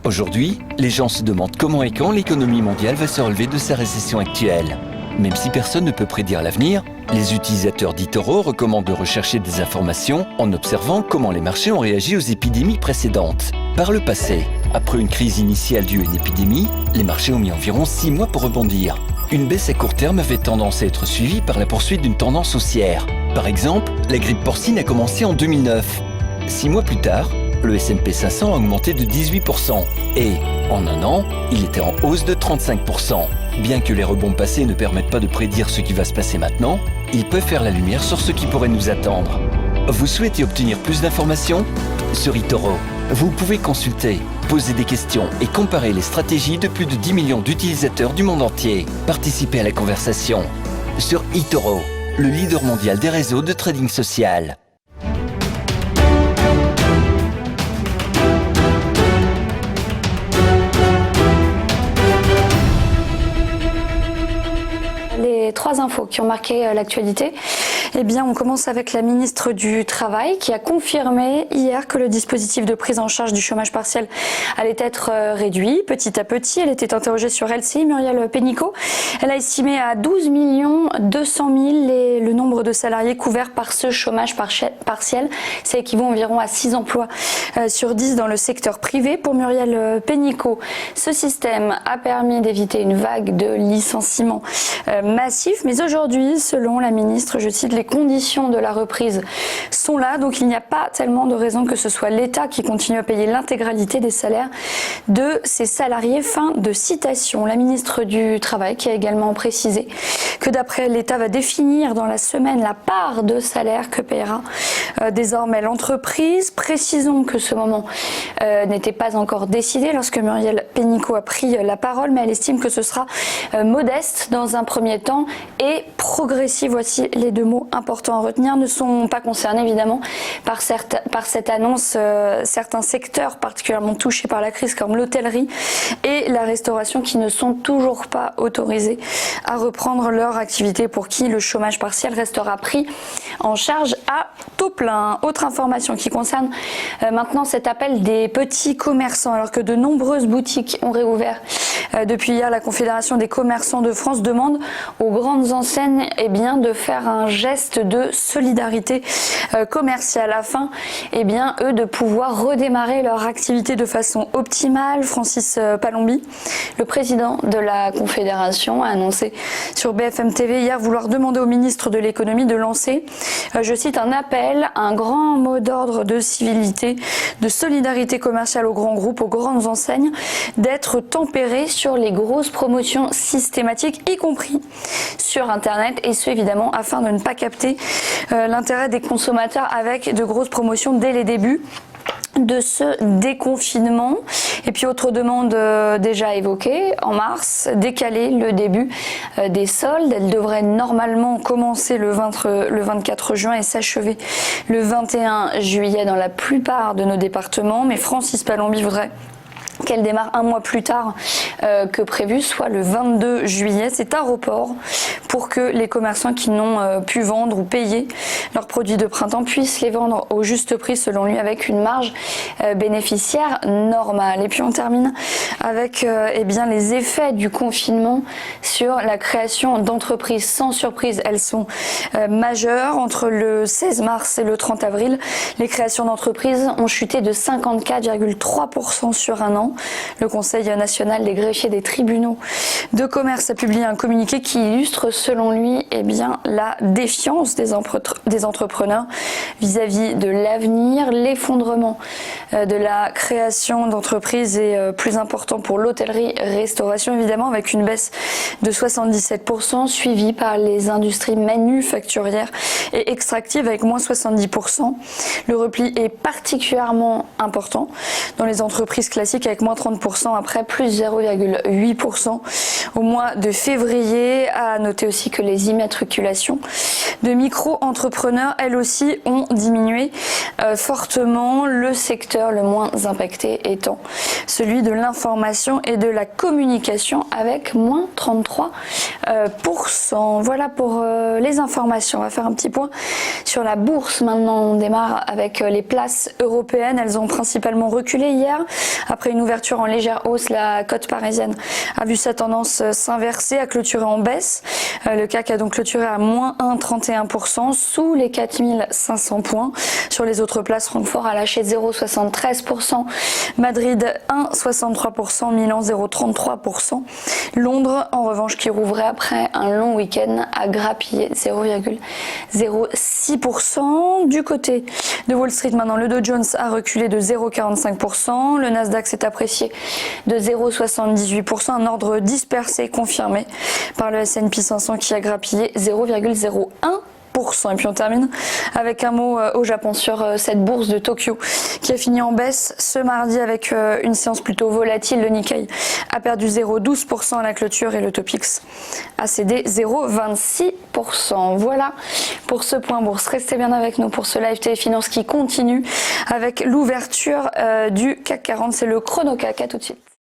Aujourd'hui, les gens se demandent comment et quand l'économie mondiale va se relever de sa récession actuelle. Même si personne ne peut prédire l'avenir, les utilisateurs d'eToro recommandent de rechercher des informations en observant comment les marchés ont réagi aux épidémies précédentes. Par le passé, après une crise initiale due à une épidémie, les marchés ont mis environ 6 mois pour rebondir. Une baisse à court terme avait tendance à être suivie par la poursuite d'une tendance haussière. Par exemple, la grippe porcine a commencé en 2009. 6 mois plus tard, le S&P 500 a augmenté de 18% et, en un an, il était en hausse de 35%. Bien que les rebonds passés ne permettent pas de prédire ce qui va se passer maintenant, ils peuvent faire la lumière sur ce qui pourrait nous attendre. Vous souhaitez obtenir plus d'informations ? Sur eToro, vous pouvez consulter, poser des questions et comparer les stratégies de plus de 10 millions d'utilisateurs du monde entier. Participez à la conversation. Sur eToro, le leader mondial des réseaux de trading social. Les 3 infos qui ont marqué l'actualité. Eh bien, on commence avec la ministre du Travail qui a confirmé hier que le dispositif de prise en charge du chômage partiel allait être réduit petit à petit. Elle était interrogée sur LCI, Muriel Pénicaud. Elle a estimé à 12 200 000 le nombre de salariés couverts par ce chômage partiel. Ça équivaut environ à 6 emplois sur 10 dans le secteur privé. Pour Muriel Pénicaud, ce système a permis d'éviter une vague de licenciements massifs. Mais aujourd'hui, selon la ministre, je cite, les conditions de la reprise sont là, donc il n'y a pas tellement de raison que ce soit l'État qui continue à payer l'intégralité des salaires de ses salariés. Fin de citation. La ministre du Travail qui a également précisé que d'après l'État va définir dans la semaine la part de salaire que paiera désormais l'entreprise. Précisons que ce moment n'était pas encore décidé lorsque Muriel Pénicaud a pris la parole, mais elle estime que ce sera modeste dans un premier temps et progressif. Voici les 2 mots importants à retenir. Ne sont pas concernés évidemment par cette annonce certains secteurs particulièrement touchés par la crise comme l'hôtellerie et la restauration qui ne sont toujours pas autorisés à reprendre leur activité, pour qui le chômage partiel restera pris en charge à taux plein. Autre information qui concerne maintenant cet appel des petits commerçants. Alors que de nombreuses boutiques ont réouvert depuis hier, la Confédération des commerçants de France demande aux grandes enseignes de faire un geste de solidarité commerciale afin eux de pouvoir redémarrer leur activité de façon optimale. Francis Palombi, le président de la Confédération, a annoncé sur BFM TV hier vouloir demander au ministre de l'économie de lancer, je cite, un appel, un grand mot d'ordre de civilité, de solidarité commerciale aux grands groupes, aux grandes enseignes, d'être tempérés sur les grosses promotions systématiques, y compris sur Internet, et ce évidemment afin de ne pas capter l'intérêt des consommateurs avec de grosses promotions dès les débuts de ce déconfinement. Et puis autre demande déjà évoquée en mars, décaler le début des soldes. Elle devrait normalement commencer le 24 juin et s'achever le 21 juillet dans la plupart de nos départements. Mais Francis Palombi voudrait qu'elle démarre un mois plus tard que prévu, soit le 22 juillet. C'est un report pour que les commerçants qui n'ont pu vendre ou payer leurs produits de printemps puissent les vendre au juste prix, selon lui, avec une marge bénéficiaire normale. Et puis on termine avec les effets du confinement sur la création d'entreprises. Sans surprise, elles sont majeures. Entre le 16 mars et le 30 avril, les créations d'entreprises ont chuté de 54,3% sur un an. Le Conseil national des greffiers des tribunaux de commerce a publié un communiqué qui illustre, selon lui, la défiance des entrepreneurs vis-à-vis de l'avenir. L'effondrement de la création d'entreprises est plus important pour l'hôtellerie-restauration, évidemment, avec une baisse de 77%, suivie par les industries manufacturières et extractives avec moins 70%. Le repli est particulièrement important dans les entreprises classiques avec moins 30%, après plus 0,8% au mois de février. À noter aussi que les immatriculations de micro-entrepreneurs, elles aussi, ont diminué fortement. Le secteur le moins impacté étant celui de l'information et de la communication avec moins 33%. Voilà pour les informations. On va faire un petit point sur la bourse maintenant. On démarre avec les places européennes. Elles ont principalement reculé hier. Après une ouverture en légère hausse, la cote parisienne a vu sa tendance s'inverser, a clôturé en baisse. Le CAC a donc clôturé à moins 1,31%, sous les 4500 points. Sur les autres places, Francfort a lâché 0,73%, Madrid 1,63%, Milan 0,33%. Londres, en revanche, qui rouvrait après un long week-end, a grappillé 0,06%. Du côté de Wall Street, maintenant, le Dow Jones a reculé de 0,45%. Le Nasdaq s'est apprécié de 0,78%. Un ordre dispersé confirmé par le S&P 500 qui a grappillé 0,01%. Et puis on termine avec un mot au Japon sur cette bourse de Tokyo qui a fini en baisse ce mardi avec une séance plutôt volatile. Le Nikkei a perdu 0,12% à la clôture et le Topix a cédé 0,26%. Voilà pour ce point bourse. Restez bien avec nous pour ce live Téléfinance qui continue avec l'ouverture du CAC 40. C'est le chrono CAC. À tout de suite.